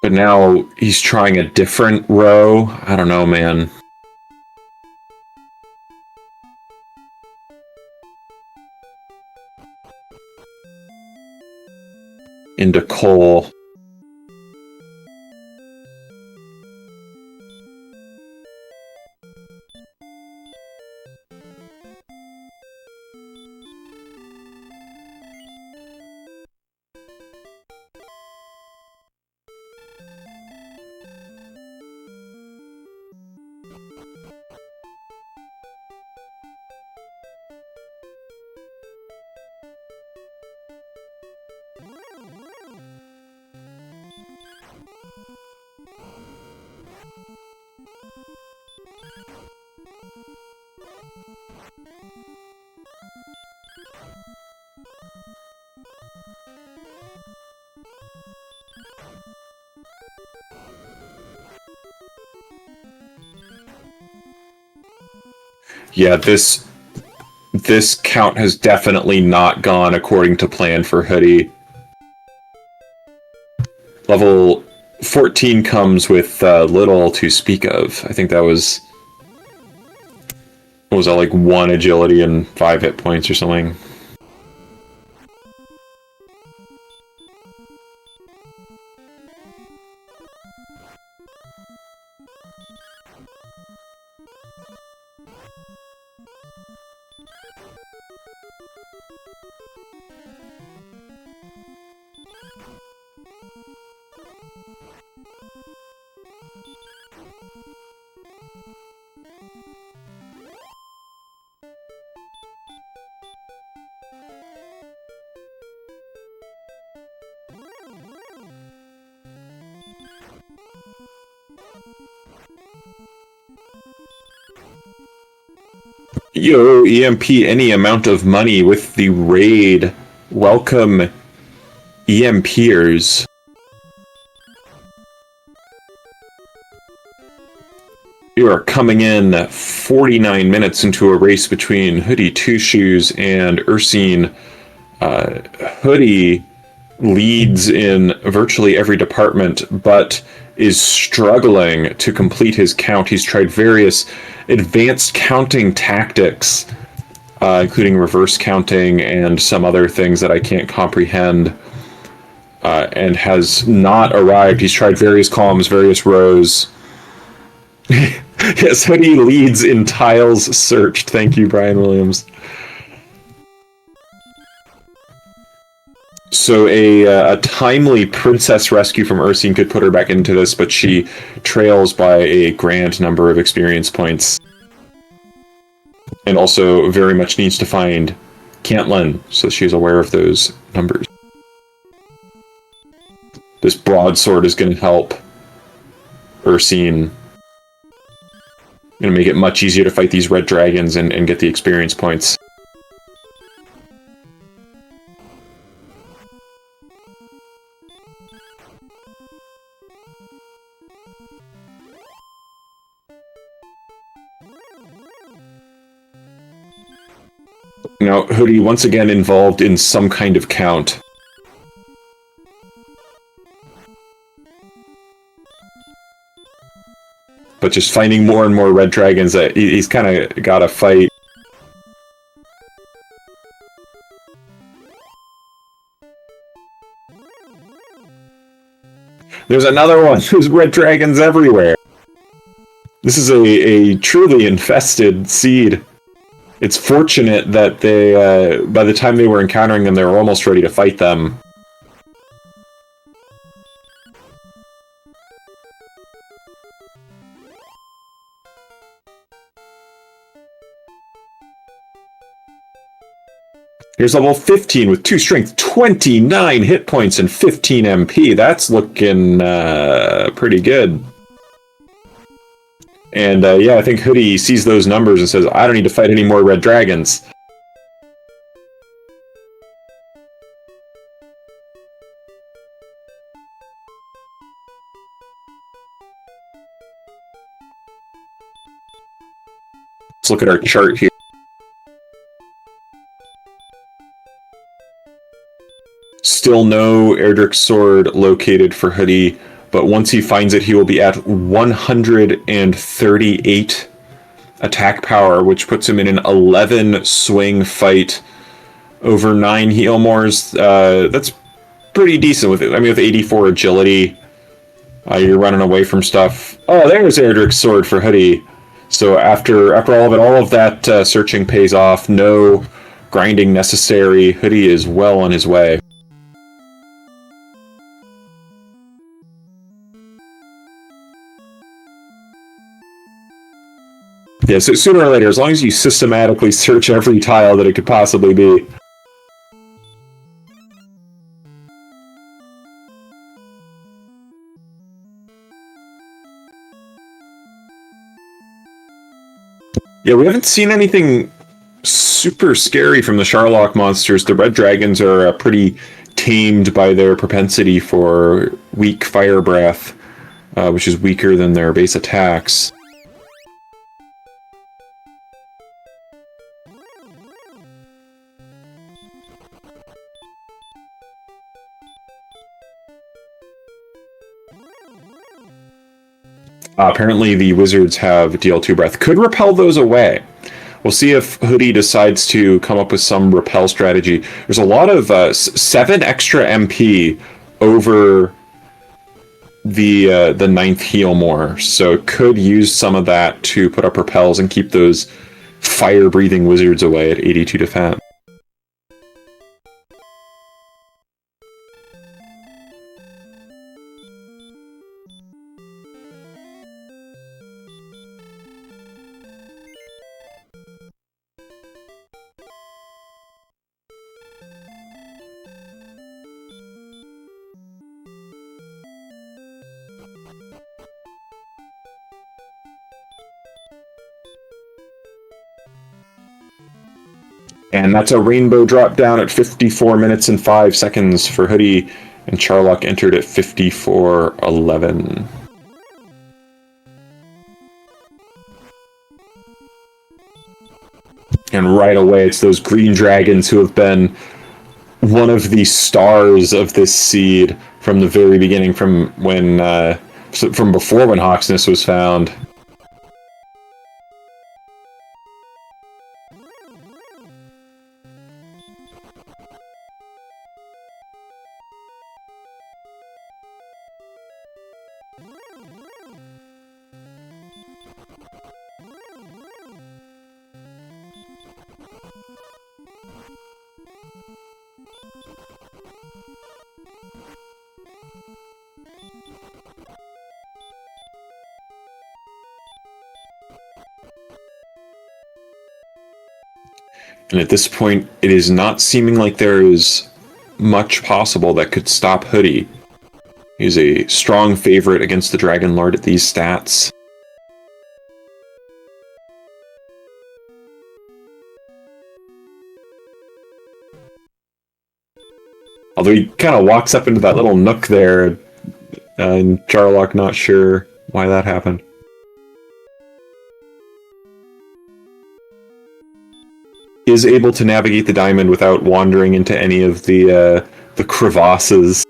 But now he's trying a different row. I don't know, man. Into coal. Yeah, this count has definitely not gone according to plan for Hoodie. Level 14 comes with little to speak of. I think that was... What was that, like 1 agility and 5 hit points or something? Yo, EMP any amount of money with the raid. Welcome, EMPers. You are coming in 49 minutes into a race between HoodyTwoShoes and Ursine. Hoodie leads in virtually every department, but is struggling to complete his count. He's tried various advanced counting tactics, including reverse counting and some other things that I can't comprehend, and has not arrived. He's tried various columns, various rows. Yes, Hoodie leads in tiles searched. Thank you, Brian Williams. So a timely princess rescue from Ursine could put her back into this, but she trails by a grand number of experience points. And also very much needs to find Cantlin, so she's aware of those numbers. This broadsword is going to help Ursine. Going to make it much easier to fight these red dragons and get the experience points. Now, Hoodie once again involved in some kind of count. But just finding more and more red dragons that he's kind of got to fight. There's another one! There's red dragons everywhere! This is a truly infested seed. It's fortunate that they, by the time they were encountering them, they were almost ready to fight them. Here's level 15 with 2 strength, 29 hit points, and 15 MP. That's looking pretty good. And yeah, I think Hoodie sees those numbers and says, I don't need to fight any more red dragons. Let's look at our chart here. Still no Erdrick Sword located for Hoodie, but once he finds it, he will be at 138 attack power, which puts him in an 11 swing fight over 9 Healmores. That's pretty decent with it. I mean, with 84 agility, you're running away from stuff. Oh, there's Erdrick's Sword for Hoodie. So after all of that searching pays off, no grinding necessary. Hoodie is well on his way. Yeah, so sooner or later, as long as you systematically search every tile that it could possibly be. Yeah, we haven't seen anything super scary from the Sharlock monsters. The red dragons are pretty tamed by their propensity for weak fire breath, which is weaker than their base attacks. Apparently the wizards have DL2 breath. Could repel those away. We'll see if Hoodie decides to come up with some repel strategy. There's a lot of 7 extra MP over the 9th Healmore, so could use some of that to put up repels and keep those fire-breathing wizards away at 82 defense. And that's a rainbow drop down at 54 minutes and 5 seconds for Hoodie, and Charlock entered at 54:11. And right away, it's those green dragons who have been one of the stars of this seed from the very beginning, from before when Hawksness was found. And at this point, it is not seeming like there is much possible that could stop Hoodie. He's a strong favorite against the Dragon Lord at these stats. Although he kind of walks up into that little nook there, and Charlock not sure why that happened. Is able to navigate the diamond without wandering into any of the crevasses.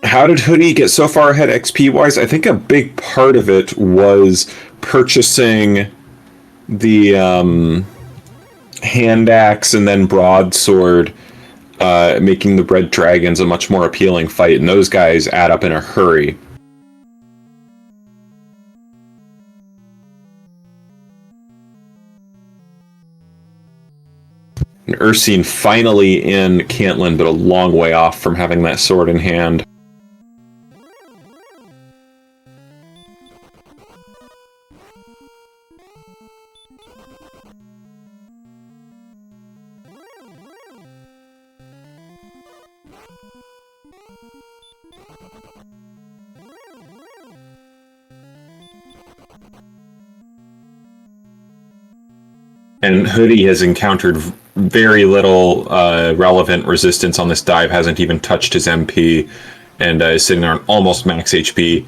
How did Hoodie get so far ahead XP wise? I think a big part of it was purchasing the hand axe and then broadsword, making the red dragons a much more appealing fight, and those guys add up in a hurry. And Ursine finally in Cantlin, but a long way off from having that sword in hand. And Hoodie has encountered very little relevant resistance on this dive, hasn't even touched his MP, and is sitting there on almost max HP.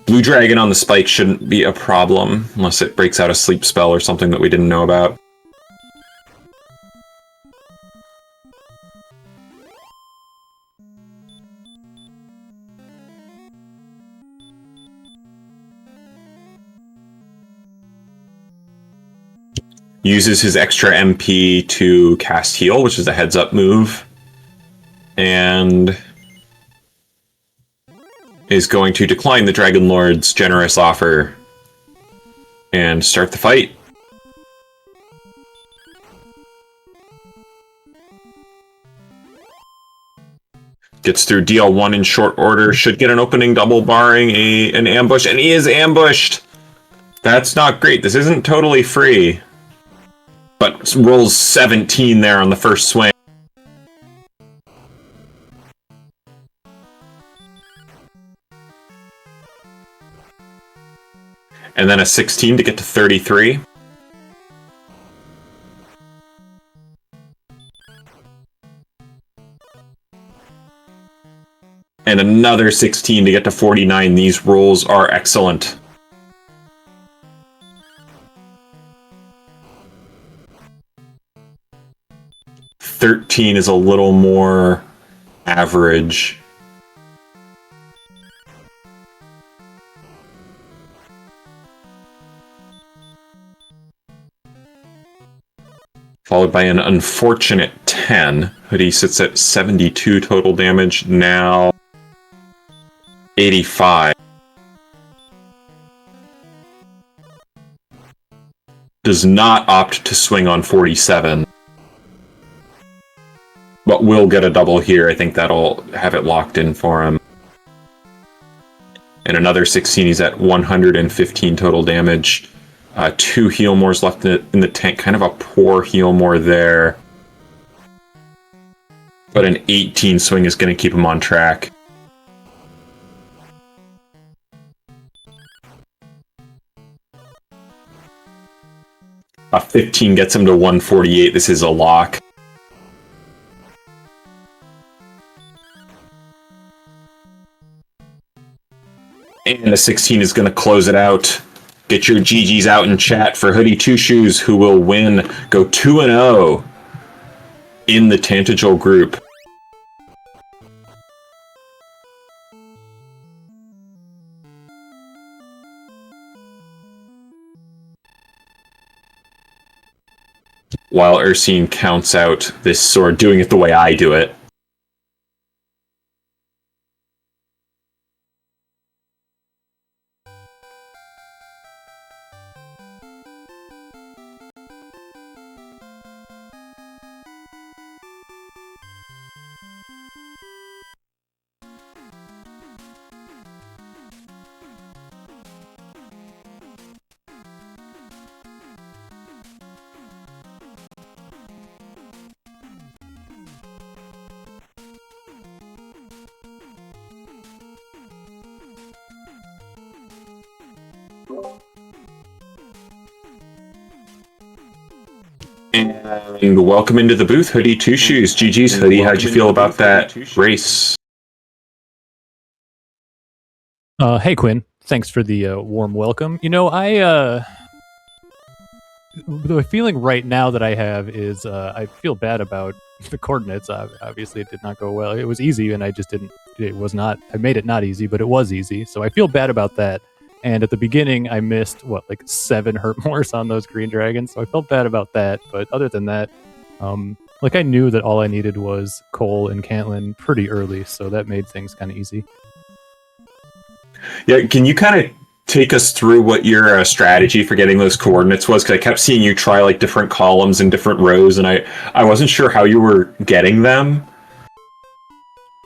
Blue Dragon on the spike shouldn't be a problem, unless it breaks out a sleep spell or something that we didn't know about. Uses his extra MP to cast heal, which is a heads-up move, and is going to decline the Dragon Lord's generous offer and start the fight. Gets through DL1 in short order, should get an opening double barring an ambush, and he is ambushed! That's not great, this isn't totally free. But rolls 17 there on the first swing. And then a 16 to get to 33. And another 16 to get to 49. These rolls are excellent. $13 is a little more average. Followed by an unfortunate 10. Hoodie sits at 72 total damage, now 85. Does not opt to swing on 47. But will get a double here. I think that'll have it locked in for him. And another 16, he's at 115 total damage. 2 heal mores left in the tank. Kind of a poor heal more there. But an 18 swing is going to keep him on track. A 15 gets him to 148. This is a lock. And a 16 is going to close it out. Get your GGs out in chat for HoodyTwoShoes, who will win. Go 2-0 in the Tantagel group. While Ursine counts out this sword, doing it the way I do it. And welcome into the booth, HoodyTwoShoes. GG's, Hoodie. How'd you feel about that race? Hey, Quinn. Thanks for the warm welcome. You know, the feeling right now that I have is I feel bad about the coordinates. Obviously, it did not go well. It was easy, and I just didn't it was not. I made it not easy, but it was easy. So I feel bad about that. And at the beginning, I missed like 7 hurt mores on those green dragons. So I felt bad about that. But other than that, like I knew that all I needed was Cole and Caitlyn pretty early, so that made things kind of easy. Yeah, can you kind of take us through what your strategy for getting those coordinates was? Because I kept seeing you try like different columns and different rows, and I wasn't sure how you were getting them.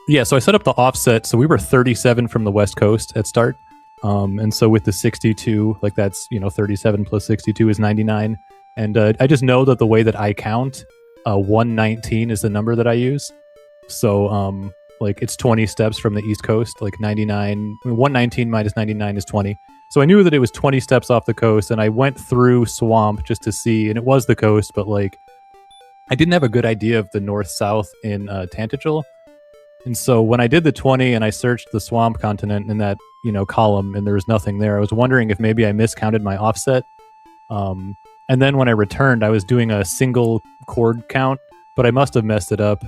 Yeah, so I set up the offset. So we were 37 from the West Coast at start. And so with the 62, like that's, 37 plus 62 is 99. And I just know that the way that I count, 119 is the number that I use. So like it's 20 steps from the East Coast, like 119 minus 99 is 20. So I knew that it was 20 steps off the coast, and I went through Swamp just to see, and it was the coast, but like I didn't have a good idea of the north-south in Tantagel. And so when I did the 20 and I searched the Swamp continent in that, column, and there was nothing there, I was wondering if maybe I miscounted my offset. And then when I returned, I was doing a single chord count, but I must have messed it up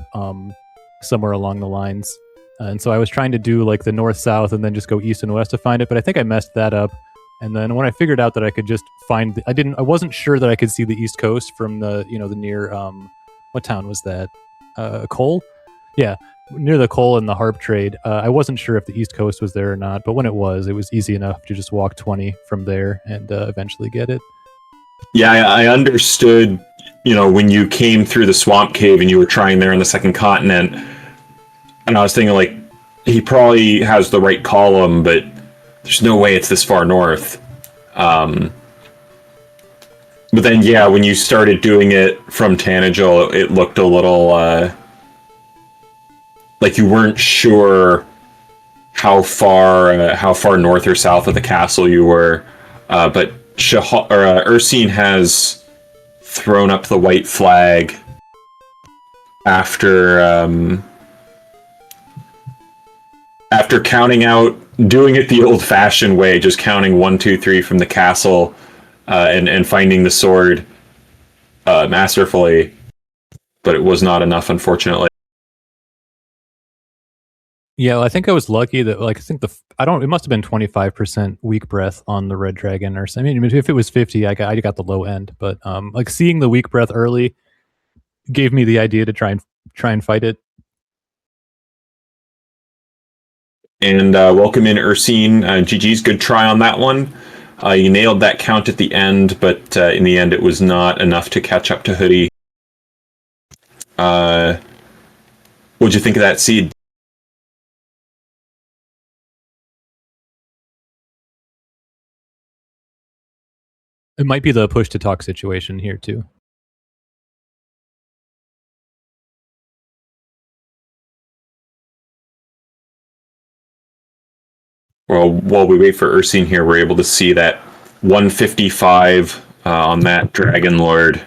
somewhere along the lines. And so I was trying to do like the north-south and then just go east and west to find it, but I think I messed that up. And then when I figured out that I could just find, I wasn't sure that I could see the East Coast from the, the near, what town was that? Cole? Yeah, near the Cole and the Harp trade. I wasn't sure if the East Coast was there or not, but when it was easy enough to just walk 20 from there and eventually get it. Yeah, I understood, when you came through the swamp cave and you were trying there on the second continent, and I was thinking, like, he probably has the right column, but there's no way it's this far north. But then, yeah, when you started doing it from Tantagel, it looked a little, like you weren't sure how far north or south of the castle you were, but Ursine has thrown up the white flag after counting out, doing it the old-fashioned way, just counting 1, 2, 3 from the castle, and finding the sword masterfully, but it was not enough, unfortunately. Yeah, well, I think I was lucky that, like, I think it must have been 25% weak breath on the red dragon, or I mean, if it was 50, I got the low end, but like seeing the weak breath early gave me the idea to try and fight it. And welcome in Ursine. GG's, good try on that one. You nailed that count at the end, but in the end, it was not enough to catch up to Hoodie. What'd you think of that seed? It might be the push to talk situation here too. Well, while we wait for Ursine here, we're able to see that 155 on that Dragon Lord.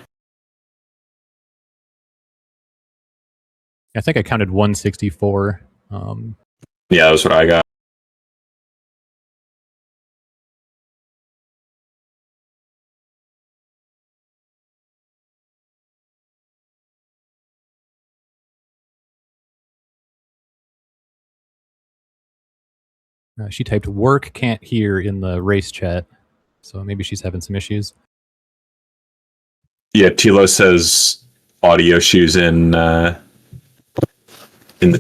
I think I counted 164. Yeah, that's what I got. She typed "work can't hear" in the race chat, so maybe she's having some issues. Yeah, Tilo says audio shoes in the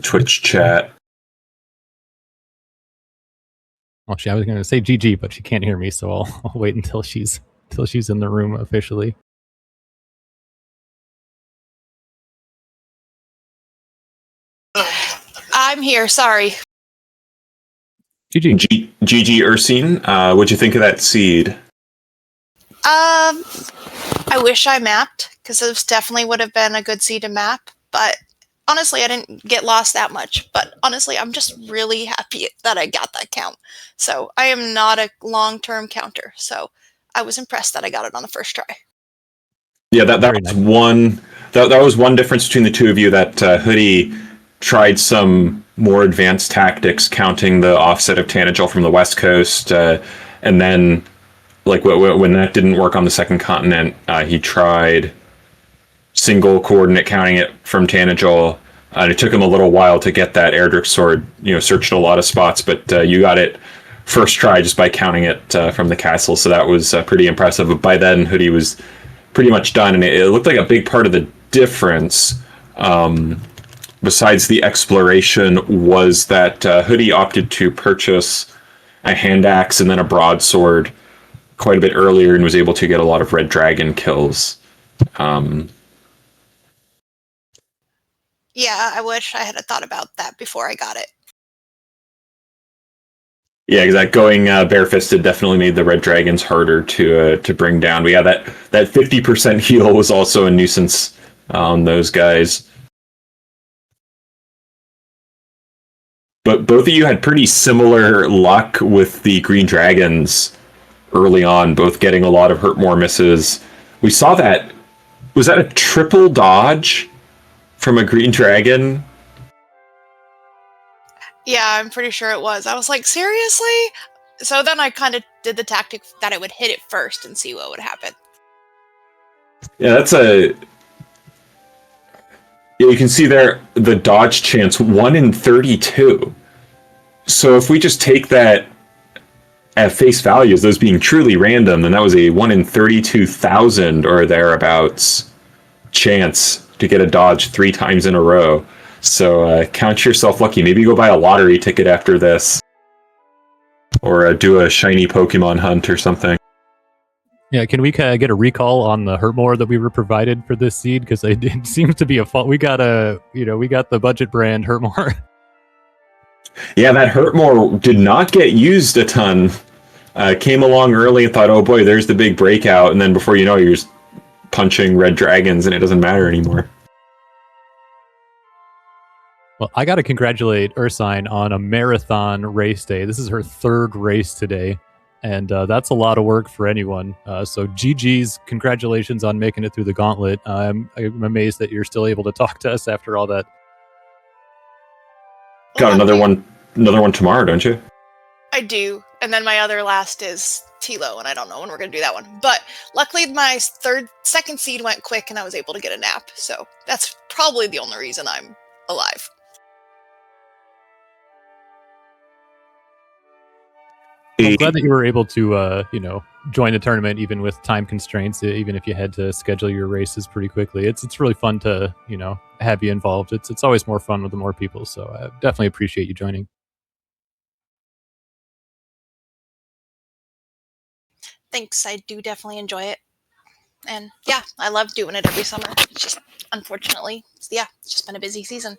Twitch chat. Well, I was going to say GG, but she can't hear me, so I'll wait until she's in the room officially. I'm here. Sorry. GG. GG Ursine. What'd you think of that seed? I wish I mapped, because this definitely would have been a good seed to map, but honestly, I didn't get lost that much. But honestly, I'm just really happy that I got that count. So I am not a long-term counter, so I was impressed that I got it on the first try. Yeah, that was one. That was one difference between the two of you. That Hoodie tried some more advanced tactics, counting the offset of Tantagel from the West Coast, and then, like, when that didn't work on the second continent, he tried single coordinate counting it from Tantagel, And it took him a little while to get that Erdrick sword, searched a lot of spots, but you got it first try just by counting it from the castle. So that was pretty impressive. But by then, Hoodie was pretty much done. And it looked like a big part of the difference, besides the exploration, was that Hoodie opted to purchase a hand axe and then a broadsword quite a bit earlier and was able to get a lot of red dragon kills. Yeah, I wish I had thought about that before I got it. Yeah, exactly. Going barefisted definitely made the red dragons harder to bring down. But yeah, that 50% heal was also a nuisance on those guys. But both of you had pretty similar luck with the green dragons early on, both getting a lot of hurt more misses. We saw that. Was that a triple dodge from a green dragon? Yeah, I'm pretty sure it was. I was like, seriously? So then I kind of did the tactic that I would hit it first and see what would happen. Yeah, that's a... Yeah, you can see there the dodge chance, 1 in 32. So if we just take that at face value as those being truly random, then that was a 1 in 32,000 or thereabouts chance to get a dodge 3 times in a row. So count yourself lucky. Maybe go buy a lottery ticket after this. Or do a shiny Pokemon hunt or something. Yeah, can we get a recall on the Hurtmore that we were provided for this seed? Because it seems to be a fault. We got the budget brand Hurtmore. Yeah, that Hurtmore did not get used a ton. Came along early and thought, oh boy, there's the big breakout. And then before you know, you're just punching red dragons and it doesn't matter anymore. Well, I got to congratulate Ursine on a marathon race day. This is her 3rd race today. And that's a lot of work for anyone. So GG's, congratulations on making it through the gauntlet. I'm amazed that you're still able to talk to us after all that. Got another one tomorrow, don't you? I do. And then my other last is Tilo, and I don't know when we're going to do that one. But luckily my second seed went quick and I was able to get a nap. So that's probably the only reason I'm alive. I'm glad that you were able to, join the tournament even with time constraints, even if you had to schedule your races pretty quickly. It's really fun to, have you involved. It's always more fun with the more people. So I definitely appreciate you joining. Thanks. I do definitely enjoy it. And yeah, I love doing it every summer. It's just, unfortunately, it's just been a busy season.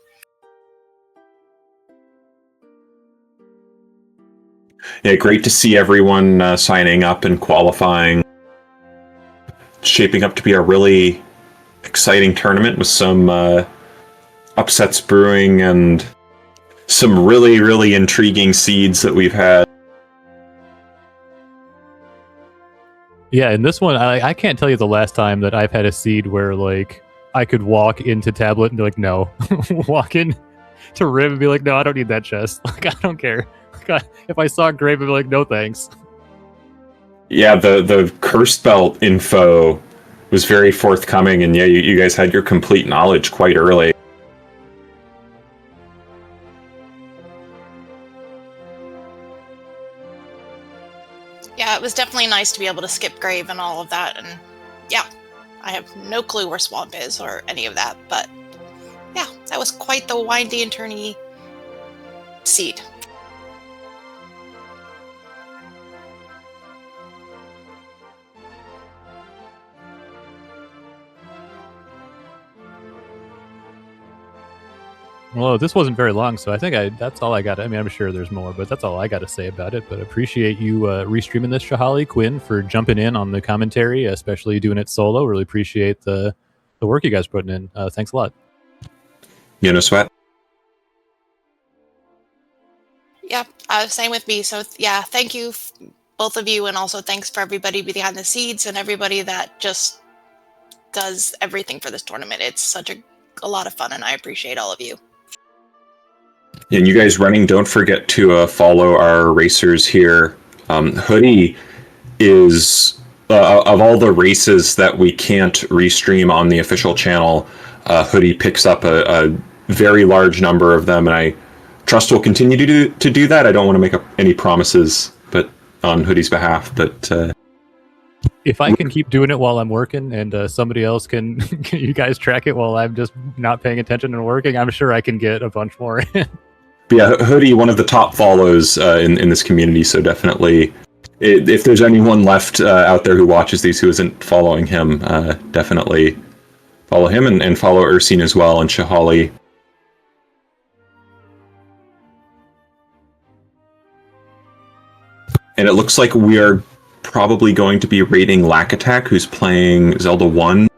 Yeah, great to see everyone signing up and qualifying. It's shaping up to be a really exciting tournament with some upsets brewing and some really, really intriguing seeds that we've had. Yeah, and this one, I can't tell you the last time that I've had a seed where, I could walk into Tablet and be like, no. Walk in to Riv and be like, no, I don't need that chest. I don't care. If I saw Grave, I'd be like, no thanks. Yeah, the Cursed Belt info was very forthcoming, and yeah, you guys had your complete knowledge quite early. Yeah, it was definitely nice to be able to skip Grave and all of that, and yeah, I have no clue where Swamp is or any of that, but yeah, that was quite the windy and turny seed. Well, this wasn't very long, so I think that's all I got. I mean, I'm sure there's more, but that's all I got to say about it. But appreciate you restreaming this, Shahali, Quinn, for jumping in on the commentary, especially doing it solo. Really appreciate the work you guys are putting in. Thanks a lot. No sweat. Yeah, same with me. So yeah, thank you, both of you, and also thanks for everybody behind the scenes and everybody that just does everything for this tournament. It's such a lot of fun, and I appreciate all of you. And you guys running, don't forget to follow our racers here. Hoodie is, of all the races that we can't restream on the official channel, Hoodie picks up a very large number of them, and I trust we'll continue to do that. I don't want to make any promises, but on Hoody's behalf, but if I can keep doing it while I'm working, and somebody else can you guys track it while I'm just not paying attention and working, I'm sure I can get a bunch more in. But yeah, Hoodie, one of the top follows in this community, so definitely, if there's anyone left out there who watches these who isn't following him, definitely follow him and follow Ursine as well, and Shahali. And it looks like we are probably going to be raiding Lack Attack, who's playing Zelda 1